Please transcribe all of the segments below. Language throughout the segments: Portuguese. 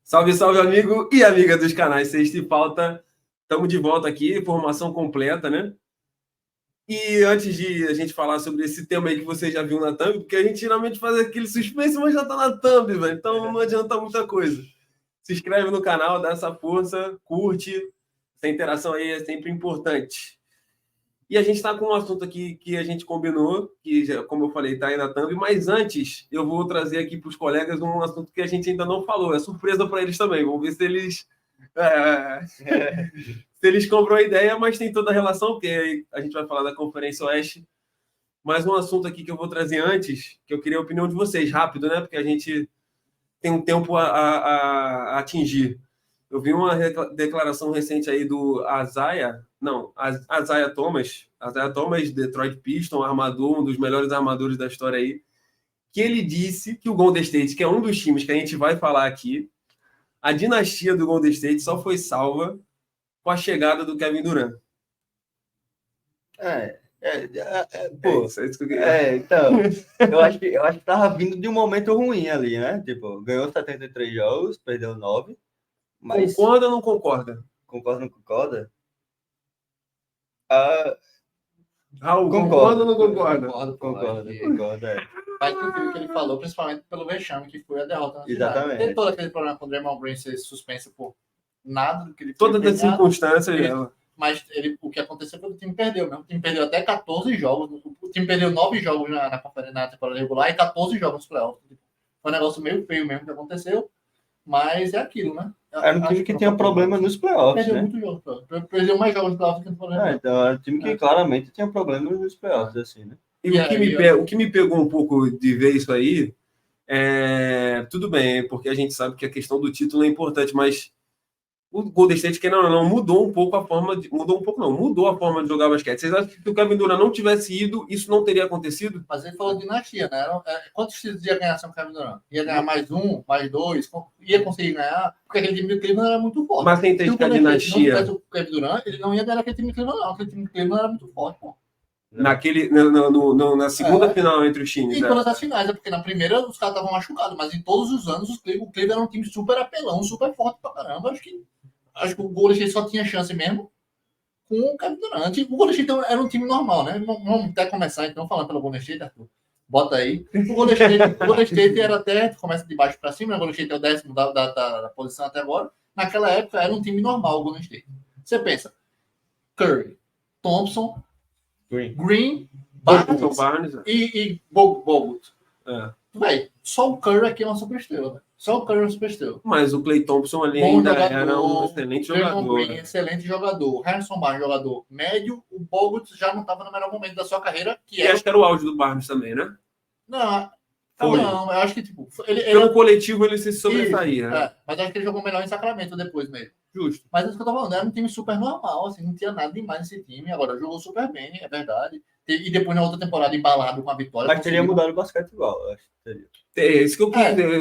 Salve, salve, amigo e amiga dos canais Sexta e Falta. Estamos de volta aqui, formação completa, né? E antes de a gente falar sobre esse tema aí que você já viu na thumb, porque a gente geralmente faz aquele suspense, mas já tá na thumb, velho. Então não adianta muita coisa. Se inscreve no canal, dá essa força, curte. Essa interação aí é sempre importante. E a gente está com um assunto aqui que a gente combinou, que, já, como eu falei, está aí na thumb, mas antes eu vou trazer aqui para os colegas um assunto que a gente ainda não falou. É surpresa para eles também. Vamos ver se eles, se eles compram a ideia, mas tem toda a relação, porque aí a gente vai falar da Conferência Oeste. Mas um assunto aqui que eu vou trazer antes, que eu queria a opinião de vocês, rápido, né? Porque a gente tem um tempo a atingir. Eu vi uma declaração recente aí do Isaiah Thomas, Detroit Pistons, armador, um dos melhores armadores da história aí, que ele disse que o Golden State, que é um dos times que a gente vai falar aqui, a dinastia do Golden State só foi salva com a chegada do Kevin Durant. Então, eu acho que tava vindo de um momento ruim ali, né? Tipo, ganhou 73 jogos, perdeu 9. Mas... Concorda ou não concorda? Concorda ou não concorda? Raul, concorda ou não concorda? Concordo. Faz sentido o que ele falou, principalmente pelo vexame que foi a derrota na final. Exatamente. Tem todo aquele problema com o Draymond Green ser suspenso por nada do que ele fez. Todas as circunstâncias. Mas o que aconteceu foi que o time perdeu mesmo. O time perdeu até 14 jogos. O time perdeu 9 jogos na temporada regular e 14 jogos nos playoffs. Foi um negócio meio feio mesmo que aconteceu. Mas é aquilo, né? Era um time que tinha problema nos playoffs, perdeu né? Muitos jogos. Perdeu mais jogos nos playoffs do que no playoffs. Então era um time que claramente tinha problemas nos playoffs, assim, né? E o que me pegou um pouco de ver isso aí, tudo bem, porque a gente sabe que a questão do título é importante, mas o Golden State, que não mudou um pouco a forma de... Mudou a forma de jogar basquete. Vocês acham que se o Kevin Durant não tivesse ido, isso não teria acontecido? Mas ele falou de dinastia, né? Quantos títulos ia ganhar sem o Kevin Durant? Ia ganhar mais um, mais dois? Ia conseguir ganhar? Porque aquele time do Cleveland era muito forte. Mas tem que ter a dinastia. Se não tivesse o Kevin Durant, ele não ia ganhar aquele time do Cleveland, não. Aquele time do Cleveland era muito forte, pô. Na segunda final entre os times. E todas as finais, porque na primeira os caras estavam machucados, mas em todos os anos o Cleveland era um time super apelão, super forte pra caramba. Acho que o Golden State só tinha chance mesmo com o Kevin Durant. O Golden State era um time normal, né? Vamos até começar então falando pelo Golden State, Arthur. Bota aí. O Golden State era até, começa de baixo para cima, né? O Golden State é o 10º da posição até agora. Naquela época era um time normal o Golden State. Você Curry, Thompson, Green, Barnes e Bogut. Véi, só o Curry aqui é uma superestrela. Mas o Klay Thompson ali ainda era um excelente jogador. Green, excelente jogador. Harrison Barnes, jogador médio. O Bogut já não estava no melhor momento da sua carreira. Acho que era o auge do Barnes também, né? Não, eu acho que tipo... Pelo coletivo ele se sobressaía. Mas acho que ele jogou melhor em Sacramento depois mesmo. Justo. Mas é isso que eu tô falando, era um time super normal, assim, não tinha nada demais nesse time. Agora jogou super bem, é verdade. E depois na outra temporada embalado com a vitória. Mas teria mudado o basquete igual, eu acho que teria. É isso que eu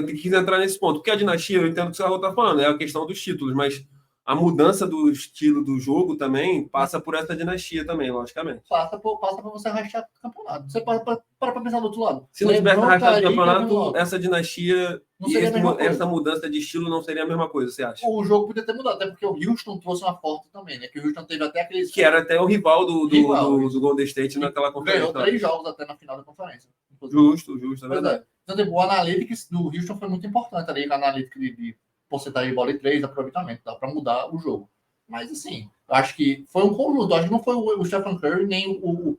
quis entrar nesse ponto. Porque a dinastia, eu entendo o que o Raul está falando, é a questão dos títulos, mas a mudança do estilo do jogo também passa por essa dinastia também, logicamente. Passa para você arrastar o campeonato. Você para pensar do outro lado. Se não tivesse arrastado o campeonato, essa dinastia e essa mudança de estilo não seria a mesma coisa, você acha? O jogo podia ter mudado, até porque o Houston trouxe uma forte também, né? Que o Houston teve até aqueles... Que era até o rival do Golden State naquela conferência. Ganhou 3 jogos até na final da conferência. Justo, é verdade. Então, tipo, o Analytics do Houston foi muito importante ali, com a Analytics de porcentagem de bola e 3, aproveitamento, dá para mudar o jogo. Mas, assim, acho que foi um conjunto. Acho que não foi o Stephen Curry nem o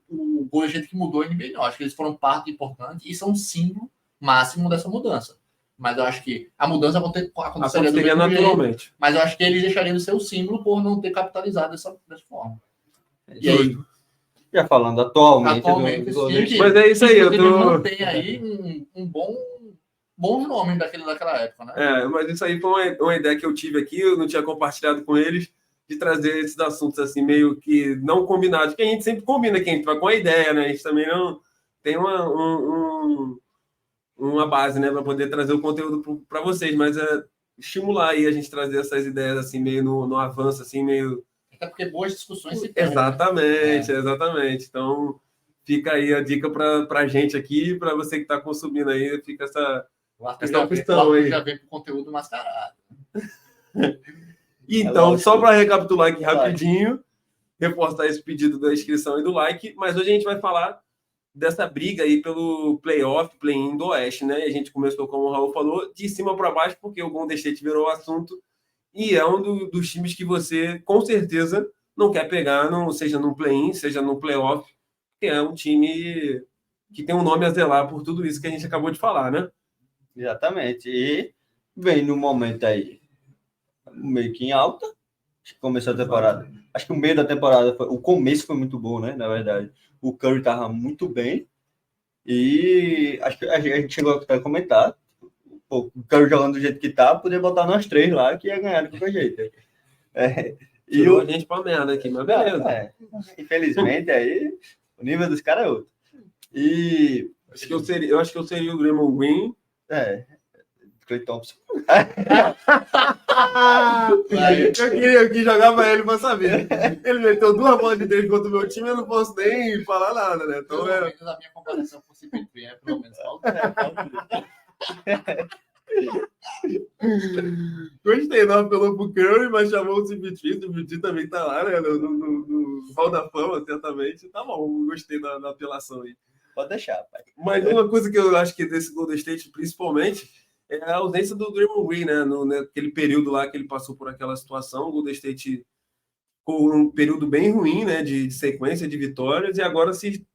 Golden State que mudou a NBA, não. Acho que eles foram parte importante e são símbolo máximo dessa mudança. Mas eu acho que a mudança aconteceria naturalmente. Jeito, mas eu acho que eles deixariam de ser o símbolo por não ter capitalizado dessa forma. E aí, já falando atualmente mas é isso aí, eu mantém aí um bom nome daquela época, né? Mas isso aí foi uma ideia que eu tive aqui, eu não tinha compartilhado com eles, de trazer esses assuntos assim, meio que não combinados, que a gente sempre combina, que a gente vai com a ideia, né? A gente também não tem uma base, né, para poder trazer o conteúdo para vocês, mas estimular aí a gente trazer essas ideias assim, meio no avanço, assim, meio... Até porque boas discussões se perdem. Exatamente. Então, fica aí a dica para a gente aqui, para você que está consumindo aí, fica essa questão aí. Já vem com conteúdo mascarado. Então, lógico. só para recapitular aqui rapidinho, reforçar esse pedido da inscrição e do like, mas hoje a gente vai falar dessa briga aí pelo playoff, play-in do Oeste, né? E a gente começou, como o Raul falou, de cima para baixo, porque o Golden State virou o assunto e é um dos times que você, com certeza, não quer pegar, seja no play-in, seja no playoff, que é um time que tem um nome a zelar por tudo isso que a gente acabou de falar, né? Exatamente. E vem no momento aí, meio que em alta, acho que começou a temporada. Acho que o meio da temporada, o começo foi muito bom, né? Na verdade, o Curry estava muito bem e acho que a gente chegou até a comentar, pô, o Curry jogando do jeito que tá, podia botar nós 3 lá que ia ganhar de qualquer jeito. E Tirou a gente pra merda aqui, mas beleza. Infelizmente, aí o nível dos caras é outro. E eu acho que eu seria o Draymond Green. Klay Thompson. Eu quis jogar pra ele pra saber. Ele meteu 2 bolas de 3 contra o meu time, eu não posso nem falar nada, né? Então, pelo menos a minha comparação com o CP3 pelo menos Gostei, não apelou pro Curry, mas chamou o CP3. O CP3 também tá lá, né? No Hall da Fama, certamente. Tá bom, gostei da apelação aí. Pode deixar, pai. Mas uma coisa que eu acho que desse Golden State, principalmente, é a ausência do Draymond Green, né? Naquele período lá que ele passou por aquela situação, o Golden State ficou um período bem ruim, né? De sequência de vitórias, e agora se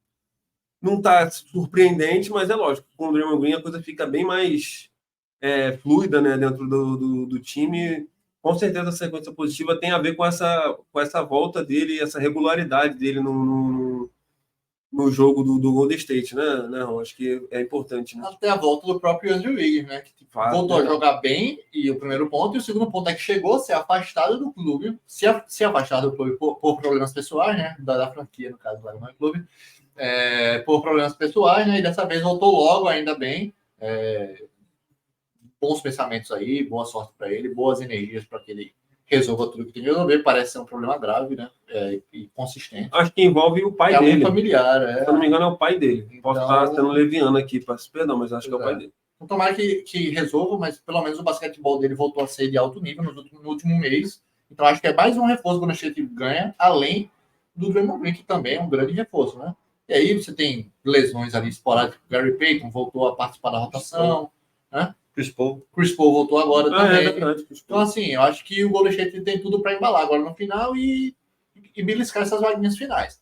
não tá surpreendente, mas é lógico, com o Draymond Green a coisa fica bem mais fluida, né? Dentro do time. Com certeza a sequência positiva tem a ver com essa volta dele, essa regularidade dele no jogo do Golden State, né, Ron? Acho que é importante, né? Até a volta do próprio Andrew Wiggins, né? Que voltou a jogar bem, e o primeiro ponto, e o segundo ponto é que chegou a ser afastado do clube, se afastado do clube por problemas pessoais, né? Da franquia, no caso, lá no clube, por problemas pessoais, né? E dessa vez voltou logo, ainda bem. Bons pensamentos aí, boa sorte para ele, boas energias para que ele resolva tudo que tem que resolver. Parece ser um problema grave, né? E consistente. Acho que envolve o pai dele. É um familiar, Se eu não me engano, é o pai dele. Então, posso estar sendo leviano aqui, peço perdão, mas acho que é o pai dele. Então, tomara que resolva, mas pelo menos o basquetebol dele voltou a ser de alto nível no último mês. Então, acho que é mais um reforço quando a gente ganha, além do Draymond Green, que também é um grande reforço, né? E aí você tem lesões ali esporádicas. Gary Payton voltou a participar da rotação, né? Chris Paul voltou agora também. É verdade. Então, assim, eu acho que o Golden State tem tudo para embalar agora no final e beliscar essas vaguinhas finais.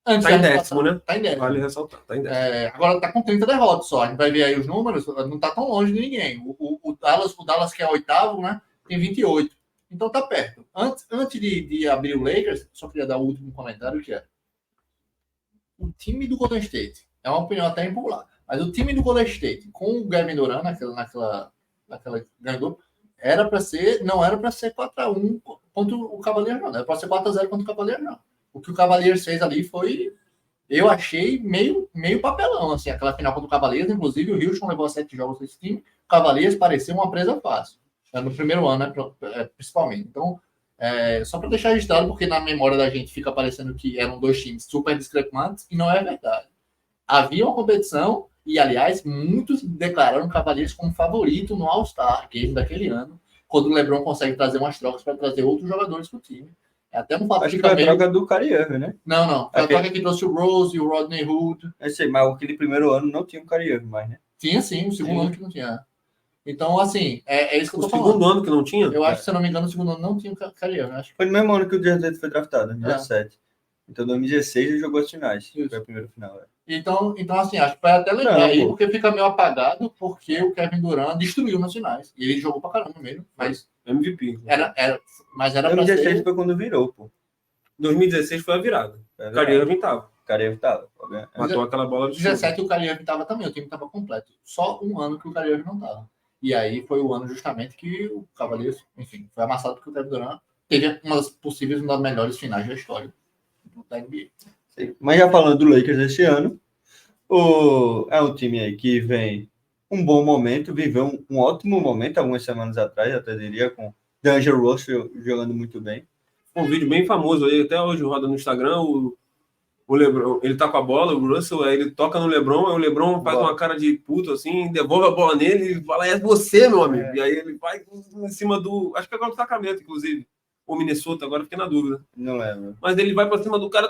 Tá em 10º, né? Tá em 10º. Vale ressaltar, tá em 10º. Agora tá com 30 derrotas só. A gente vai ver aí os números, não tá tão longe de ninguém. O Dallas, que é 8º, né? Tem 28. Então tá perto. Antes de abrir o Lakers, só queria dar o último comentário, que é o time do Golden State. É uma opinião até impopular. Mas o time do Golden State, com o Kevin Durant naquela ganhou, não era para ser 4-1 contra o Cavaliers, não. Era para ser 4-0 contra o Cavaliers, não. O que o Cavaliers fez ali foi, eu achei meio papelão, assim, aquela final contra o Cavaliers. Inclusive, o Houston levou 7 jogos desse time. O Cavaliers parecia uma presa fácil. No primeiro ano, né, principalmente. Então, só para deixar registrado, porque na memória da gente fica parecendo que eram 2 times super discrepantes, e não é verdade. Havia uma competição, e, aliás, muitos declararam o Cavaliers como favorito no All-Star Game daquele ano, quando o LeBron consegue trazer umas trocas para trazer outros jogadores para o time. É até um fato. Acho que foi a troca do Kyrie Irving, né? Não. Foi a troca que trouxe o Rose e o Rodney Hood. Eu sei, mas aquele primeiro ano não tinha o Kyrie Irving mais, né? Tinha sim, o segundo ano que não tinha. Então, assim, é isso que eu tô O falando. segundo ano que não tinha? Eu acho que, se eu não me engano, o segundo ano não tinha o Kyrie Irving. Acho que foi no mesmo ano que o Jason foi draftado, 2017. Então, em 2016 ele jogou as finais. Isso. Foi a primeira final. Então, assim, acho que vai até lembrar aí, porque fica meio apagado, porque o Kevin Durant destruiu nas finais. E ele jogou pra caramba mesmo, mas MVP. mas era 2016 foi quando virou, pô. 2016 foi a virada. O Kyrie Irving tava. Matou aquela bola de 17 o Kyrie Irving tava também, o time tava completo. Só um ano que o Kyrie Irving não tava. E aí foi o ano justamente que o Cavaliers, enfim, foi amassado porque o Kevin Durant teve uma das melhores finais da história da NBA. Mas já falando do Lakers esse ano, é um time aí que vem um bom momento, viveu um ótimo momento algumas semanas atrás, até diria, com D'Angelo Russell jogando muito bem. Um vídeo bem famoso aí, até hoje roda no Instagram, o LeBron, ele tá com a bola, o Russell, aí ele toca no LeBron, aí o LeBron faz Boa. uma cara de puto, assim, devolve a bola nele e fala, é você, meu amigo. E aí ele vai em cima do... Acho que agora do Sacramento, inclusive. Ou Minnesota, agora fiquei na dúvida. Não lembro. Mas ele vai pra cima do cara,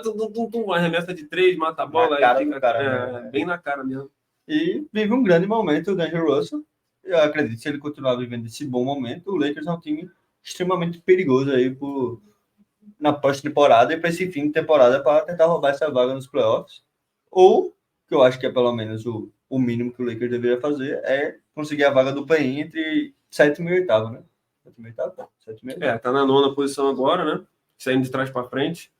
arremessa de 3, mata a bola, cara aí do fica cara, né? bem na cara mesmo. E vive um grande momento o D'Angelo Russell. Eu acredito que se ele continuar vivendo esse bom momento, o Lakers é um time extremamente perigoso aí na pós-temporada e para esse fim de temporada para tentar roubar essa vaga nos playoffs. Ou, que eu acho que é pelo menos o mínimo que o Lakers deveria fazer, é conseguir a vaga do play-in entre 7º e 8º, né? 7º e 8º? 7º e 8º. Tá na 9ª posição agora, né? Saindo de trás para frente.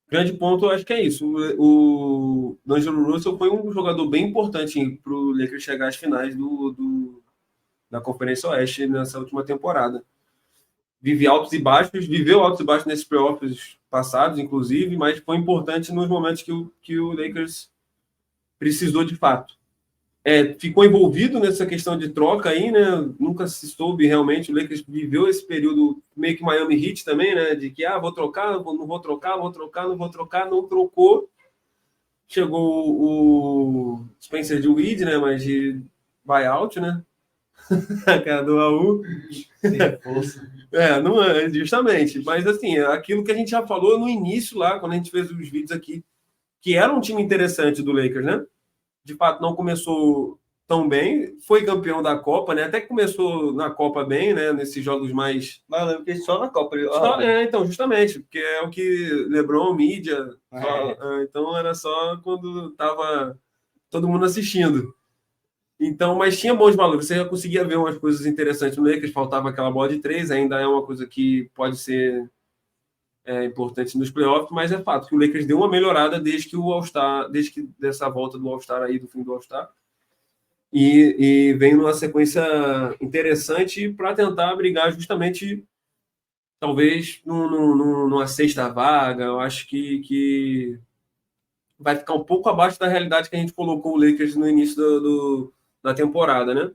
Grande ponto, eu acho que é isso. O D'Angelo Russell foi um jogador bem importante para o Lakers chegar às finais da Conferência Oeste nessa última temporada. Viveu altos e baixos nesses playoffs passados, inclusive, mas foi importante nos momentos que o Lakers precisou de fato. Ficou envolvido nessa questão de troca aí, né? Nunca se soube realmente. O Lakers viveu esse período meio que Miami Heat também, né? De que, vou trocar, não vou trocar, não trocou. Chegou o Spencer Dinwiddie, né? Mas de buyout, né? A cara do Raul. Não é, justamente. Mas, assim, aquilo que a gente já falou no início lá, quando a gente fez os vídeos aqui, que era um time interessante do Lakers, né? De fato, não começou tão bem, foi campeão da Copa, né? Até que começou na Copa bem, né? Nesses jogos mais... Mas eu lembro que só na Copa... Então, justamente, porque é o que LeBron, mídia... Então, era só quando tava todo mundo assistindo. Então, mas tinha bons valores. Você já conseguia ver umas coisas interessantes no Lakers, faltava aquela bola de 3, ainda é uma coisa que pode ser importante nos playoffs, mas é fato que o Lakers deu uma melhorada desde que dessa volta do All-Star aí, do fim do All-Star, e vem numa sequência interessante para tentar brigar justamente, talvez, numa sexta vaga. Eu acho que vai ficar um pouco abaixo da realidade que a gente colocou o Lakers no início da temporada, né?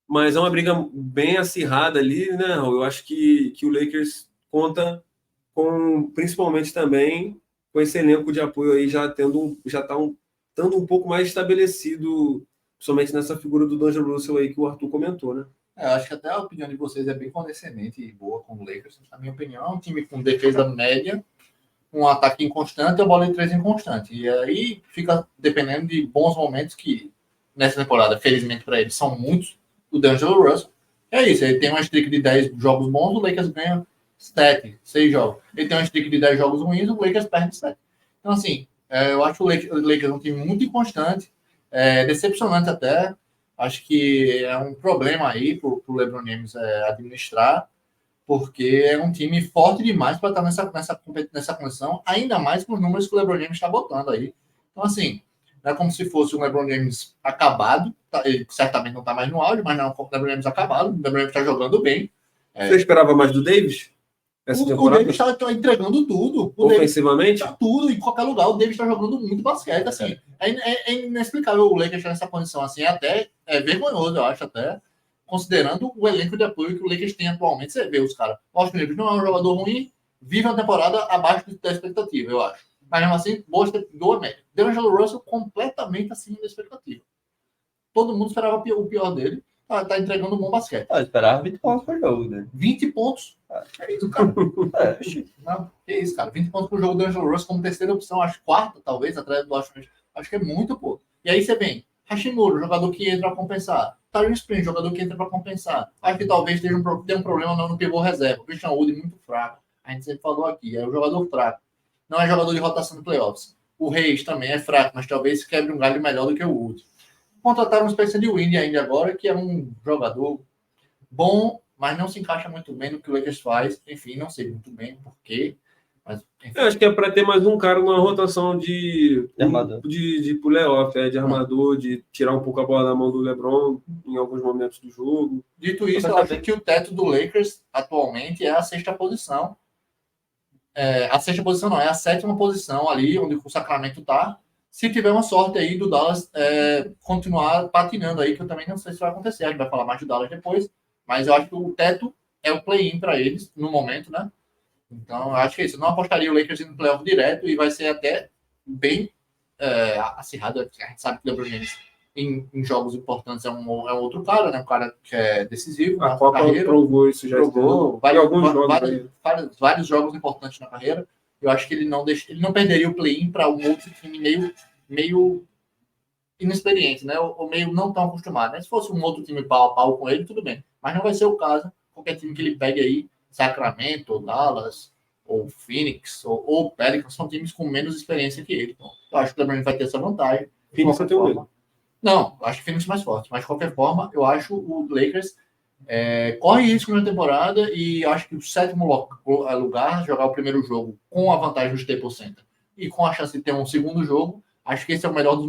Mas é uma briga bem acirrada ali, né, Raul? Eu acho que o Lakers conta principalmente também com esse elenco de apoio aí já estando um pouco mais estabelecido, somente nessa figura do D'Angelo Russell aí que o Arthur comentou, né? Eu acho que até a opinião de vocês é bem condescendente e boa com o Lakers. Na minha opinião, é um time com defesa média, um ataque inconstante e a bola de 3 inconstante. E aí fica dependendo de bons momentos que, nessa temporada, felizmente para eles, são muitos, o D'Angelo Russell. É isso, ele tem uma streak de 10 jogos bons, o Lakers ganha 6 jogos. Ele tem uma streak de 10 jogos ruins, o Lakers perde 7. Então, assim, eu acho o Lakers um time muito inconstante, decepcionante até. Acho que é um problema aí para o LeBron James administrar, porque é um time forte demais para estar nessa condição, ainda mais com os números que o LeBron James está botando aí. Então, assim, não é como se fosse o LeBron James acabado, ele certamente não está mais no auge, mas não é o LeBron James acabado, o LeBron James está jogando bem. Você esperava mais do Davis? O Davis está entregando tudo. Ofensivamente? Tá tudo, em qualquer lugar. O Davis está jogando muito basquete. Assim, é inexplicável o Lakers estar nessa condição. Assim, até vergonhoso, eu acho, até considerando o elenco de apoio que o Lakers tem atualmente. Você vê os caras. O Austin Reeves não é um jogador ruim, vive uma temporada abaixo da expectativa, eu acho. Mas mesmo assim, boa média. D'Angelo Russell completamente acima da expectativa. Todo mundo esperava o pior dele. Tá entregando um bom basquete. Eu esperava 20 pontos por jogo, né? 20 pontos. É isso, cara. Não, que isso, cara. 20 pontos por jogo do D'Angelo Russell como terceira opção, acho quarta, talvez, atrás do Austin. Acho que é muito pouco. E aí você vem, Hashimura, jogador que entra para compensar. Tyron Spring, jogador que entra para compensar. Acho que talvez tenha um problema no pivô reserva. O Christian Wood muito fraco. A gente sempre falou aqui, é um jogador fraco. Não é jogador de rotação de playoffs. O Reis também é fraco, mas talvez quebre um galho melhor do que o Wood. Contrataram um Spencer Dinwiddie ainda agora, que é um jogador bom, mas não se encaixa muito bem no que o Lakers faz. Enfim, não sei muito bem por quê. Mas, eu acho que é para ter mais um cara numa rotação de playoff, de armador, de tirar um pouco a bola da mão do LeBron em alguns momentos do jogo. Dito isso, eu acho que o teto do Lakers atualmente é a 6ª posição. A 6ª posição não, é a 7ª posição ali, onde o Sacramento está. Se tiver uma sorte aí do Dallas continuar patinando aí, que eu também não sei se vai acontecer. A gente vai falar mais do Dallas depois. Mas eu acho que o teto é o play-in para eles, no momento, né? Então, eu acho que é isso. Eu não apostaria o Lakers no playoff direto e vai ser até bem acirrado. A gente sabe que o LeBron James em jogos importantes é um outro cara, né? Um cara que é decisivo A na Copa carreira. provou isso já. Provou Em alguns jogos. Vários jogos importantes na carreira. Eu acho que ele não perderia o play-in para um outro time meio inexperiente, né? Ou meio não tão acostumado. Né? Se fosse um outro time pau a pau com ele, tudo bem. Mas não vai ser o caso. Qualquer time que ele pegue aí, Sacramento, ou Dallas, ou Phoenix, ou Pelicans, são times com menos experiência que ele. Então, eu acho que o LeBron vai ter essa vantagem. Phoenix tem medo. Não, eu acho que o Phoenix mais forte. Mas, de qualquer forma, eu acho o Lakers corre risco na temporada e eu acho que o 7º lugar, jogar o primeiro jogo com a vantagem do Staples Center e com a chance de ter um segundo jogo, acho que esse é o melhor dos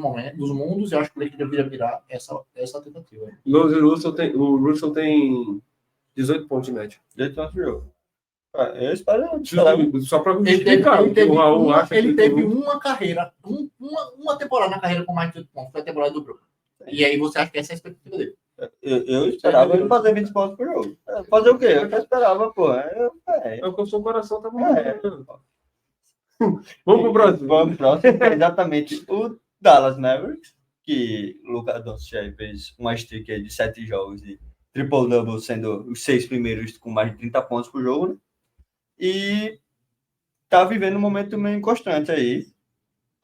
mundos e eu acho que o Lakers deveria virar essa tentativa. O Russell tem 18 pontos de média. 18 pontos de jogo. Eu espero. Só para justificar. Ele teve uma carreira, uma temporada na carreira com mais de 18 pontos, foi a temporada do Brooklyn. E aí você acha que essa é a expectativa dele? Eu esperava ele fazer 20 pontos por jogo. Fazer o quê? Eu esperava, pô. É o que o seu coração tá morrendo. Vamos pro próximo. Vamos pro próximo. Exatamente. O Dallas Mavericks, que o Luka Doncic aí fez uma streak aí de 7 jogos e triple-double, sendo os 6 primeiros com mais de 30 pontos por jogo, né? E tá vivendo um momento meio inconstante aí.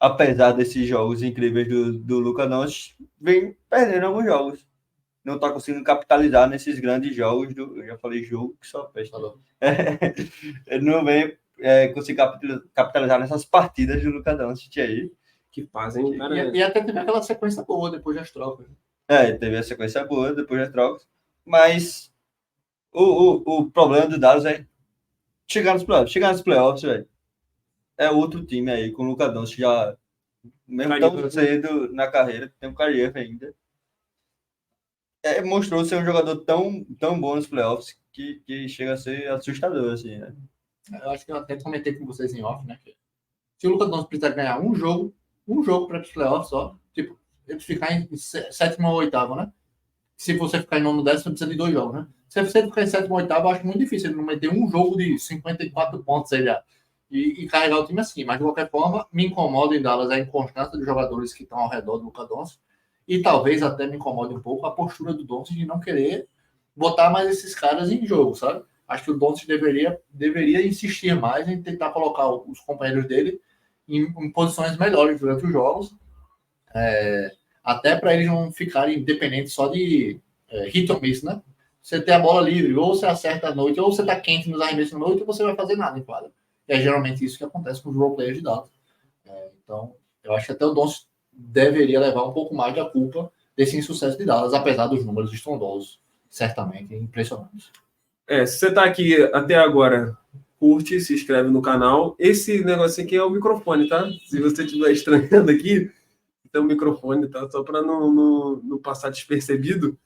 Apesar desses jogos incríveis do Luka Doncic, vem perdendo alguns jogos. Não tá conseguindo capitalizar nesses grandes jogos. Eu já falei jogo, que só fez. Ele não vem conseguir capitalizar nessas partidas do Luka Doncic aí. Que fazem. E até teve aquela sequência boa depois das trocas. Teve a sequência boa depois das trocas. Mas o problema do Dallas é chegar nos playoffs, velho. É outro time aí, com o Luka Doncic já mesmo tão cedo na carreira, tem um career ainda. Mostrou ser um jogador tão bom nos playoffs que chega a ser assustador, assim, né? Eu acho que eu até comentei com vocês em off, né? Que se o Luka Doncic precisar ganhar um jogo para os playoffs só, tipo, ele ficar em 7º ou 8º, né? Se você ficar em 9º, 10º, você precisa de 2 jogos, né? Se você ficar em 7º ou 8º, eu acho muito difícil ele não meter um jogo de 54 pontos, sei lá, e carregar o time assim. Mas, de qualquer forma, me incomoda em Dallas a inconstância dos jogadores que estão ao redor do Luka Doncic e talvez até me incomode um pouco a postura do Doncic de não querer botar mais esses caras em jogo, sabe? Acho que o Doncic deveria insistir mais em tentar colocar os companheiros dele em posições melhores durante os jogos, até para eles não ficarem dependentes só de hit or miss, né? Você tem a bola livre, ou você acerta à noite, ou você tá quente nos arremessos à noite, ou você vai fazer nada em quadra. E é geralmente isso que acontece com os roleplayers de Dallas. Então, eu acho que até o Doncic deveria levar um pouco mais da culpa desse insucesso de Dallas, apesar dos números estrondosos, certamente impressionantes. Se você tá aqui até agora, curte, se inscreve no canal. Esse negócio aqui é o microfone, tá? Se você estiver estranhando aqui, tem um microfone, tá? Só para não passar despercebido.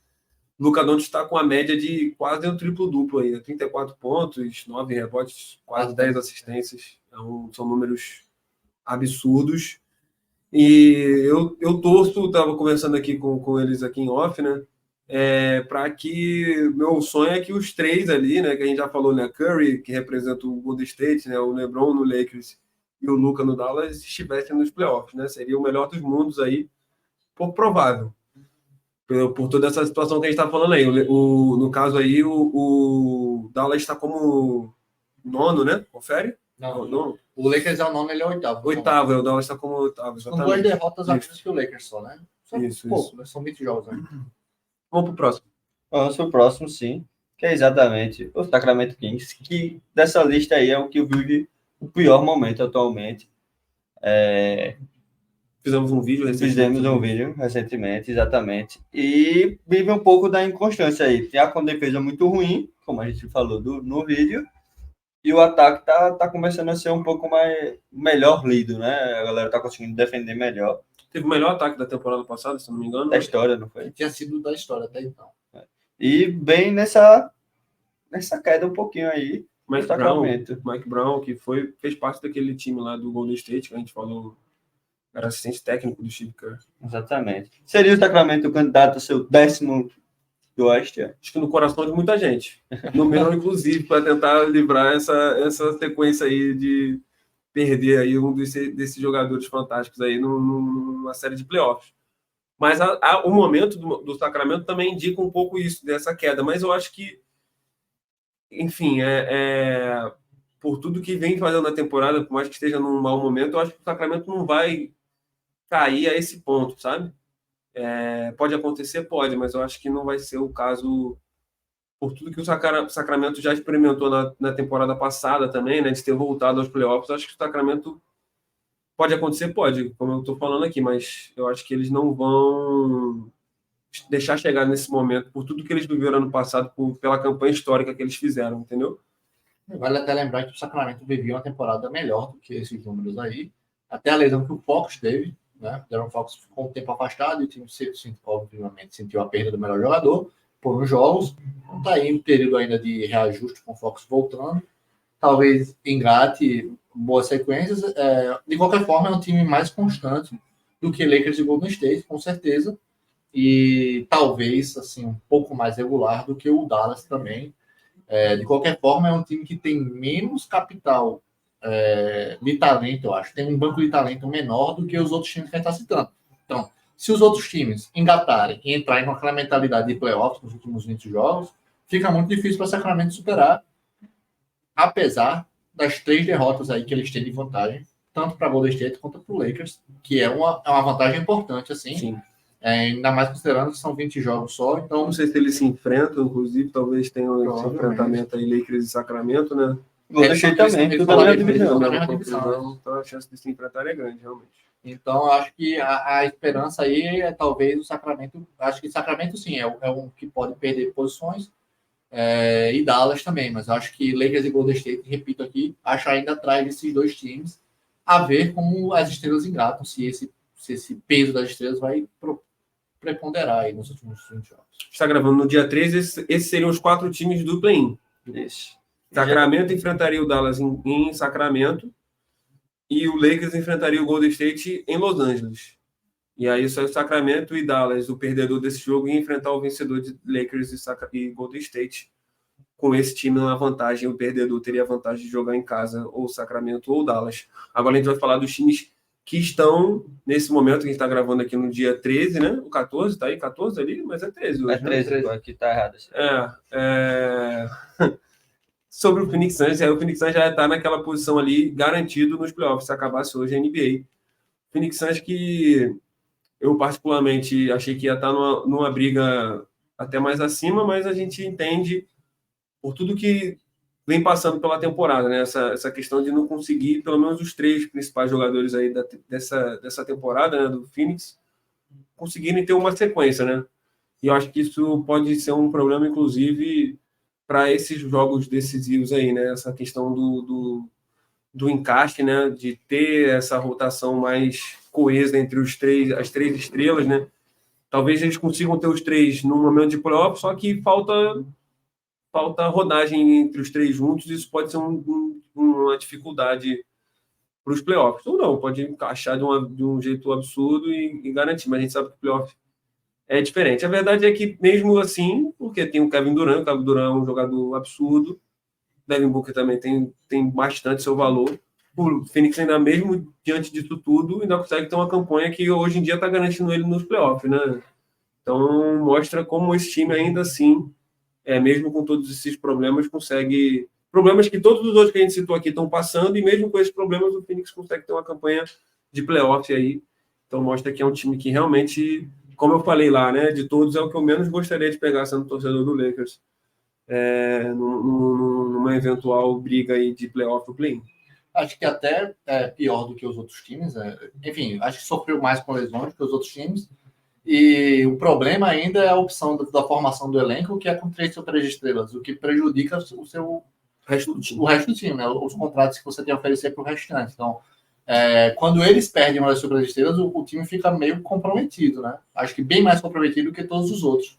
O Luka Doncic está com a média de quase um triplo-duplo aí, 34 pontos, 9 rebotes, quase 10 assistências. São números absurdos. E eu torço, estava conversando aqui com eles aqui em off, né? Para que meu sonho é que os 3 ali, né? Que a gente já falou, né? Curry, que representa o Golden State, né? O LeBron no Lakers e o Luka no Dallas estivessem nos playoffs, né? Seria o melhor dos mundos aí, pouco provável. Por toda essa situação que a gente está falando aí. No caso aí, o Dallas está como 9º, né? Confere? Não. O Lakers é o 9º, ele é o 8º. 8º, o Dallas está como 8º, exatamente. Com 2 derrotas a menos que o Lakers só, né? Isso. São 20 jogos aí. Vamos pro próximo. Vamos pro próximo, sim. Que é exatamente o Sacramento Kings, que dessa lista aí é o que vive o pior momento atualmente. Fizemos um vídeo recentemente, exatamente. E vive um pouco da inconstância aí. Tem com defesa muito ruim, como a gente falou no vídeo, e o ataque tá começando a ser um pouco melhor lido, né? A galera tá conseguindo defender melhor. Teve o melhor ataque da temporada passada, se não me engano. Da história, não foi? Tinha sido da história até então. E bem nessa queda um pouquinho aí. Mike Brown, que fez parte daquele time lá do Golden State, que a gente falou, era assistente técnico do Steve Kerr. Exatamente. Seria o Sacramento o candidato a seu 10º do Oeste? Acho que no coração de muita gente. No meu, inclusive, para tentar livrar essa sequência aí perder aí um desses jogadores fantásticos aí numa série de playoffs. Mas o momento do Sacramento também indica um pouco isso, dessa queda. Mas eu acho que, enfim, por tudo que vem fazendo na temporada, por mais que esteja num mau momento, eu acho que o Sacramento não vai cair a esse ponto, sabe? Pode acontecer? Pode, mas eu acho que não vai ser o caso por tudo que o Sacramento já experimentou na temporada passada também, né, de ter voltado aos playoffs. Eu acho que o Sacramento pode acontecer, pode, como eu estou falando aqui, mas eu acho que eles não vão deixar chegar nesse momento por tudo que eles viveram ano passado, pela campanha histórica que eles fizeram, entendeu? Vale até lembrar que o Sacramento vivia uma temporada melhor do que esses números aí. Até a lesão que o Fox teve, né? O De'Aaron Fox ficou um tempo afastado e o time, obviamente, sentiu a perda do melhor jogador por uns jogos. Não está aí um período ainda de reajuste com o Fox voltando. Talvez engate boas sequências. De qualquer forma, é um time mais constante do que Lakers e Golden State, com certeza. E talvez assim um pouco mais regular do que o Dallas também. De qualquer forma, é um time que tem menos capital de talento, eu acho. Tem um banco de talento menor do que os outros times que a gente está citando. Então, se os outros times engatarem e entrarem com aquela mentalidade de playoffs nos últimos 20 jogos, fica muito difícil para o Sacramento superar, apesar das 3 derrotas aí que eles têm de vantagem, tanto para Golden State quanto para o Lakers, que é uma vantagem importante, assim. Sim. Ainda mais considerando que são 20 jogos só, então... Não sei se eles se enfrentam, inclusive, talvez tenham esse enfrentamento aí, Lakers e Sacramento, né? Golden State também, tudo na mesma divisão. Então a chance de se enfrentar é grande, realmente. Então, eu acho que a esperança aí é talvez o Sacramento... Acho que Sacramento, sim, é um que pode perder posições, e Dallas também, mas eu acho que Lakers e Golden State, repito aqui, acho ainda atrás desses dois times, a ver como as estrelas engatam, se esse peso das estrelas vai preponderar aí nos últimos 20 jogos. Está gravando no dia 13, esses seriam os 4 times do play-in. Isso. Sacramento enfrentaria o Dallas em Sacramento e o Lakers enfrentaria o Golden State em Los Angeles. E aí só o Sacramento e Dallas, o perdedor desse jogo, ia enfrentar o vencedor de Lakers e Golden State. Com esse time na vantagem, o perdedor teria a vantagem de jogar em casa ou Sacramento ou Dallas. Agora a gente vai falar dos times que estão, nesse momento que a gente está gravando aqui no dia 13, né? O 14, tá aí 14 ali, mas é 13 hoje. É 13, né? Aqui tá errado. Sobre o Phoenix Suns, o Phoenix Suns já está naquela posição ali, garantido nos playoffs, se acabasse hoje a NBA. Phoenix Suns que eu particularmente achei que ia estar numa briga até mais acima, mas a gente entende por tudo que vem passando pela temporada, né? Essa questão de não conseguir, pelo menos os 3 principais jogadores aí dessa temporada, né, do Phoenix, conseguirem ter uma sequência, né? E eu acho que isso pode ser um problema, inclusive, para esses jogos decisivos aí, né? Essa questão do encaixe, né? De ter essa rotação mais coesa entre as 3 estrelas, né? Talvez eles consigam ter os 3 no momento de playoff, só que falta rodagem entre os 3 juntos, isso pode ser uma dificuldade para os playoffs. Ou não, pode encaixar de um jeito absurdo e garantir, mas a gente sabe que o playoff é diferente. A verdade é que, mesmo assim, porque tem o Kevin Durant é um jogador absurdo, Devin Booker também tem bastante seu valor, o Phoenix ainda mesmo, diante disso tudo, ainda consegue ter uma campanha que hoje em dia está garantindo ele nos playoffs, né? Então, mostra como esse time ainda assim, mesmo com todos esses problemas, consegue... Problemas que todos os outros que a gente citou aqui estão passando, e mesmo com esses problemas, o Phoenix consegue ter uma campanha de playoff aí. Então, mostra que é um time que realmente, como eu falei lá, né, de todos, é o que eu menos gostaria de pegar sendo torcedor do Lakers, numa eventual briga aí de playoff ou play-in. Acho que até é pior do que os outros times. Enfim, acho que sofreu mais com lesões que os outros times. E o problema ainda é a opção da formação do elenco, que é com 3 estrelas, o que prejudica o resto do time, né? Os contratos que você tem a oferecer para o restante. Então, quando eles perdem uma das superestrelas, o time fica meio comprometido, né? Acho que bem mais comprometido que todos os outros.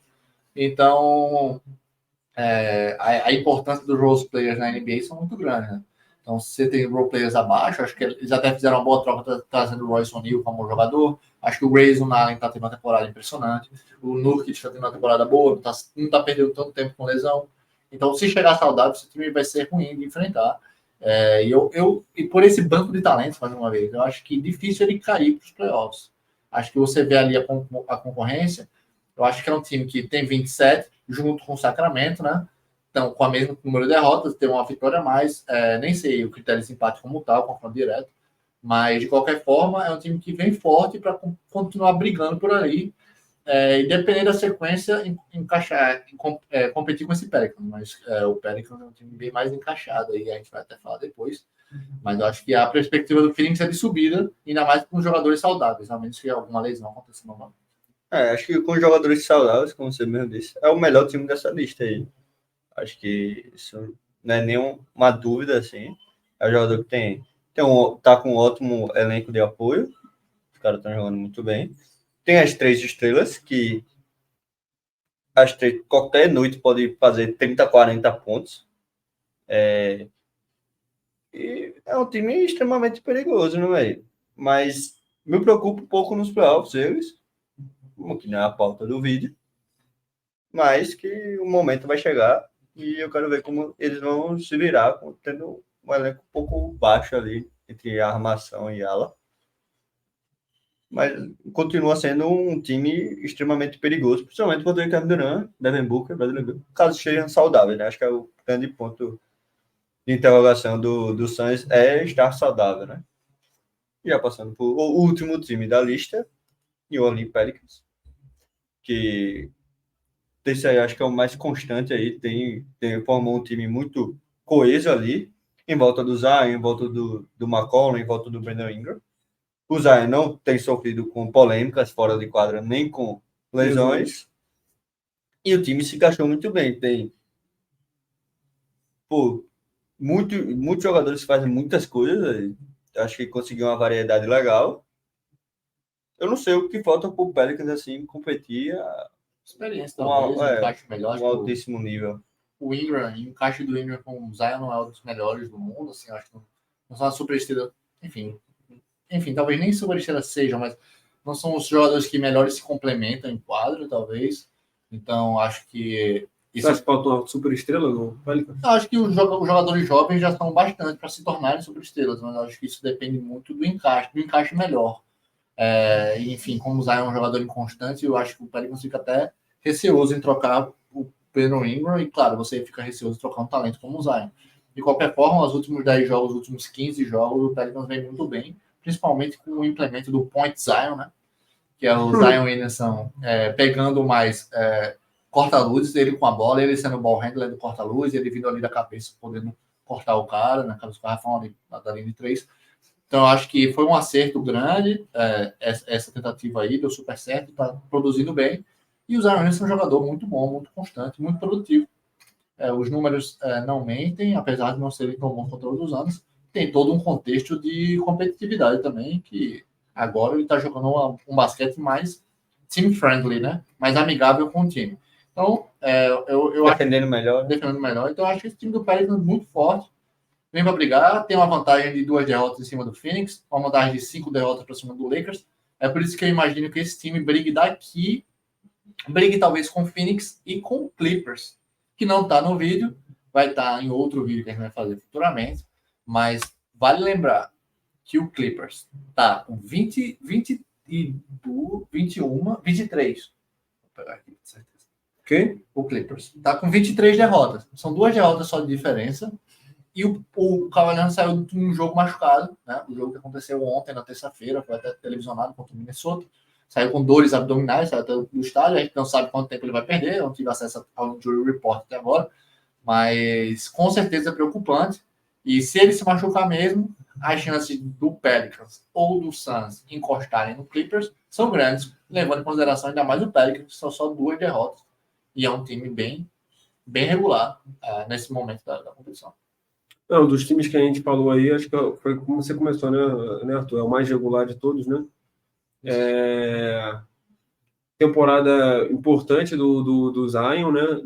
Então, a importância dos role players na NBA são muito grandes, né? Então, se você tem role players abaixo, acho que eles até fizeram uma boa troca trazendo o Royce O'Neal como jogador. Acho que o Grayson Allen está tendo uma temporada impressionante. O Nurkic está tendo uma temporada boa, não está perdendo tanto tempo com lesão. Então, se chegar saudável, esse time vai ser ruim de enfrentar. E por esse banco de talentos, mais uma vez, eu acho que é difícil ele cair para os playoffs. Acho que você vê ali a concorrência, eu acho que é um time que tem 27, junto com o Sacramento, né? Então, com o mesmo número de derrotas, tem uma vitória a mais. Nem sei o critério de empate como tal, confronto direto. Mas, de qualquer forma, é um time que vem forte para continuar brigando por ali. E dependendo da sequência, competir com esse Pelicans. Mas o Pelicans é um time bem mais encaixado, aí a gente vai até falar depois. Mas eu acho que a perspectiva do Phoenix é de subida, ainda mais com jogadores saudáveis, a menos que alguma lesão aconteça novamente. Acho que com jogadores saudáveis, como você mesmo disse, é o melhor time dessa lista aí. Acho que isso não é nenhuma dúvida, assim. É o jogador que tá com um ótimo elenco de apoio. Os caras estão jogando muito bem. Tem as 3 estrelas, que as 3, qualquer noite pode fazer 30, 40 pontos. E é um time extremamente perigoso, não é? Mas me preocupa um pouco nos playoffs, eles, que não é a pauta do vídeo, mas que o momento vai chegar e eu quero ver como eles vão se virar, tendo um elenco um pouco baixo ali, entre a armação e ala. Mas continua sendo um time extremamente perigoso, principalmente quando tem Kevin Durant, Devin Booker, Bradley Beal, caso estejam saudáveis, né? Acho que é o grande ponto de interrogação do Suns é estar saudável, né? Já passando por o último time da lista, New Orleans Pelicans, que esse aí acho que é o mais constante aí, formou um time muito coeso ali, em volta do Zion, em volta do McCollum, em volta do Brandon Ingram. O Zion não tem sofrido com polêmicas fora de quadra, nem com lesões. E o time se encaixou muito bem. Tem muitos jogadores que fazem muitas coisas. Acho que conseguiu uma variedade legal. Eu não sei o que falta para o Pelicans assim, competir experiência, talvez, um encaixe melhor. Um altíssimo nível. O Ingram, e o encaixe do Ingram com o Zion não é um dos melhores do mundo, assim, acho que não são uma superestrela, enfim, talvez nem superestrela sejam, mas não são os jogadores que melhores se complementam em quadro, talvez. Então, acho que isso acha que falta uma superestrela no Pelicans? Acho que os jogadores jovens já estão bastante para se tornarem superestrelas, mas acho que isso depende muito do encaixe melhor. Enfim, como o Zion é um jogador inconstante, eu acho que o Pelicans fica até receoso em trocar o Brandon Ingram, e claro, você fica receoso em trocar um talento como o Zion. De qualquer forma, os últimos 10 jogos, os últimos 15 jogos, o Pelicans vem muito bem, principalmente com o implemento do Point Zion, né? Que é o Zion Williamson pegando mais corta-luzes, ele com a bola, ele sendo o ball handler do corta-luz, ele vindo ali da cabeça, podendo cortar o cara, na cabeça do garrafão ali da linha de 3. Então, eu acho que foi um acerto grande, essa tentativa aí, deu super certo, está produzindo bem. E o Zion Williamson é um jogador muito bom, muito constante, muito produtivo. Os números não mentem, apesar de não serem tão bons quanto outros anos. Tem todo um contexto de competitividade também, que agora ele está jogando um basquete mais team-friendly, né? Mais amigável com o time. Então, eu defendendo melhor. Defendendo melhor. Então, eu acho que esse time do Pelicans é muito forte. Vem para brigar, tem uma vantagem de 2 derrotas em cima do Phoenix, uma vantagem de 5 derrotas para cima do Lakers. É por isso que eu imagino que esse time brigue talvez com o Phoenix e com o Clippers, que não está no vídeo, vai estar em outro vídeo que a gente vai fazer futuramente, mas vale lembrar que o Clippers está com 23. Vou pegar aqui, com certeza. Quem? O Clippers está com 23 derrotas. São 2 derrotas só de diferença. E o Cavaliers saiu de um jogo machucado, né? O jogo que aconteceu ontem, na terça-feira, foi até televisionado contra o Minnesota. Saiu com dores abdominais, saiu até do estádio. A gente não sabe quanto tempo ele vai perder, eu não tive acesso ao injury report até agora. Mas com certeza é preocupante. E se ele se machucar mesmo, as chances do Pelicans ou do Suns encostarem no Clippers são grandes, levando em consideração ainda mais o Pelicans, que são só 2 derrotas. E é um time bem regular nesse momento da competição. Não, dos times que a gente falou aí, acho que foi como você começou, né, Arthur? É o mais regular de todos, né? Temporada importante do Zion, né?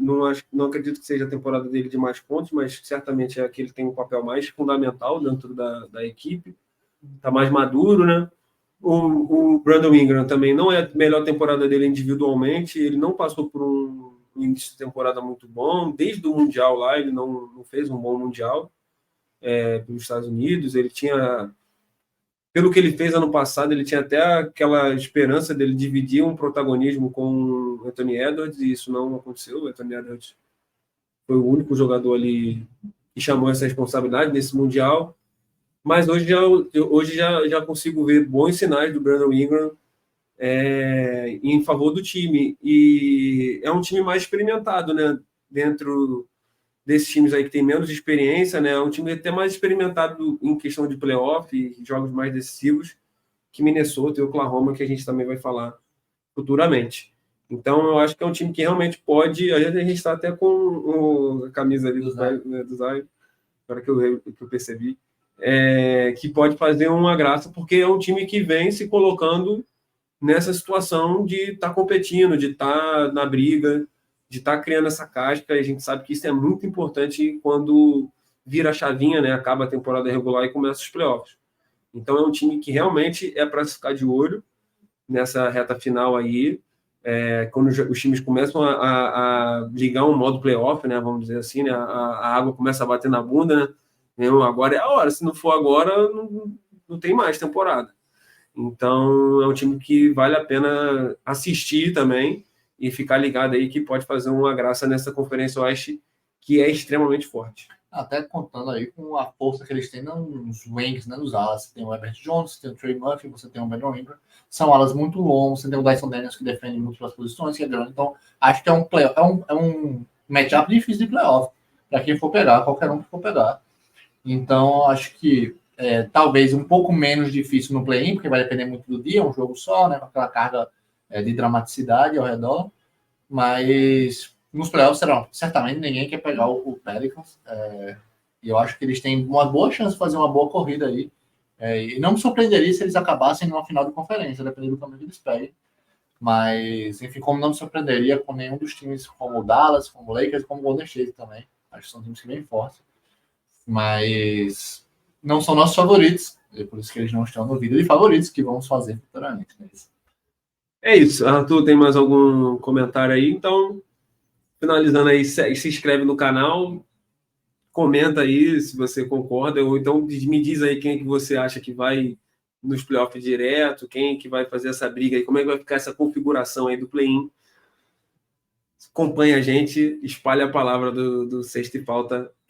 Não acredito que seja a temporada dele de mais pontos, mas certamente é a que ele tem um papel mais fundamental dentro da equipe. Está mais maduro, né? O Brandon Ingram também não é a melhor temporada dele individualmente, ele não passou por um início de temporada muito bom, desde o Mundial lá, ele não fez um bom Mundial. pelos Estados Unidos. Ele tinha, pelo que ele fez ano passado, ele tinha até aquela esperança dele dividir um protagonismo com o Anthony Edwards, e isso não aconteceu. O Anthony Edwards foi o único jogador ali que chamou essa responsabilidade nesse Mundial. Mas hoje já consigo ver bons sinais do Brandon Ingram em favor do time. E é um time mais experimentado, né? Dentro desses times aí que tem menos experiência, né? É um time até mais experimentado em questão de playoff e jogos mais decisivos que Minnesota e Oklahoma, que a gente também vai falar futuramente. Então, eu acho que é um time que realmente pode... A gente está até com a camisa ali do Zion, agora que eu percebi, que pode fazer uma graça, porque é um time que vem se colocando nessa situação de estar competindo, de estar na briga, de estar criando essa casca, e a gente sabe que isso é muito importante quando vira a chavinha, né? Acaba a temporada regular e começa os playoffs. Então, é um time que realmente é para se ficar de olho nessa reta final aí, quando os times começam a ligar um modo playoff, né? Vamos dizer assim, né? A água começa a bater na bunda, né? Agora é a hora, se não for agora, não tem mais temporada. Então, é um time que vale a pena assistir também e ficar ligado aí, que pode fazer uma graça nessa Conferência Oeste, que é extremamente forte. Até contando aí com a força que eles têm nos wings, né, nos alas. Você tem o Herbert Jones, você tem o Trey Murphy, você tem o Brandon Ingram. São alas muito longos, você tem o Dyson Daniels, que defende múltiplas posições, que é grande. Então, acho que é um matchup difícil de playoff, para quem for pegar, qualquer um que for pegar. Então, acho que talvez um pouco menos difícil no play-in, porque vai depender muito do dia, um jogo só, né, com aquela carga de dramaticidade ao redor. Mas nos playoffs, certamente ninguém quer pegar o Pelicans. E eu acho que eles têm uma boa chance de fazer uma boa corrida aí. E não me surpreenderia se eles acabassem numa final de conferência, dependendo do caminho que eles peguem. Mas, enfim, como não me surpreenderia com nenhum dos times, como o Dallas, como o Lakers, como o Golden State também. Acho que são times bem fortes. Mas não são nossos favoritos. É por isso que eles não estão no vídeo de favoritos que vamos fazer futuramente. É isso. Arthur, tem mais algum comentário aí? Então, finalizando aí, se inscreve no canal, comenta aí se você concorda, ou então me diz aí quem é que você acha que vai nos playoffs direto, quem é que vai fazer essa briga aí, como é que vai ficar essa configuração aí do play-in. Acompanha a gente, espalha a palavra do Sexta e Falta